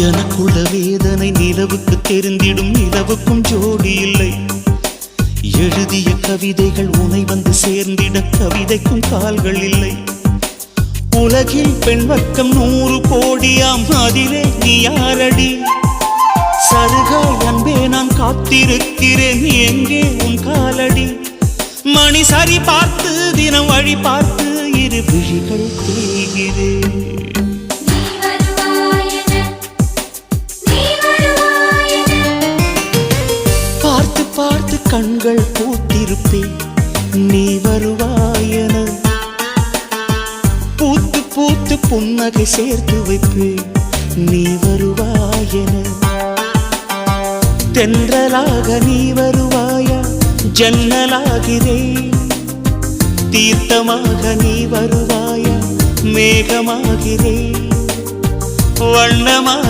எனக்குள்ள வேதனை நிலவுக்கு தெரிந்திடும், நிலவுக்கும் ஜோடி இல்லை. எழுதிய கவிதைகள் உனை வந்து சேர்ந்திட கவிதைக்கும் கால்கள் இல்லை. உலகில் பெண் வர்க்கம் 100 கோடியாம், அதிலே நீ யாரடி? சருகாய் அன்பே நான் காத்திருக்கிறேன், எங்கே உன் காலடி? மணி சரி பார்த்து தினம் வழி பார்த்து இரு விழிகள் தேய்கிறேன். பார்த்து பார்த்து கண்கள் பூத்திருப்பேன், நீ வருவாயென. பூத்து பூத்து புன்னகை சேர்த்து வைப்பேன், நீ வருவாயென. தென்றலாக நீ வருவாயா? ஜன்னலாகிறேன். தீர்த்தமாக நீ வருவாயா? மேகமாகிறேன். வண்ணமாக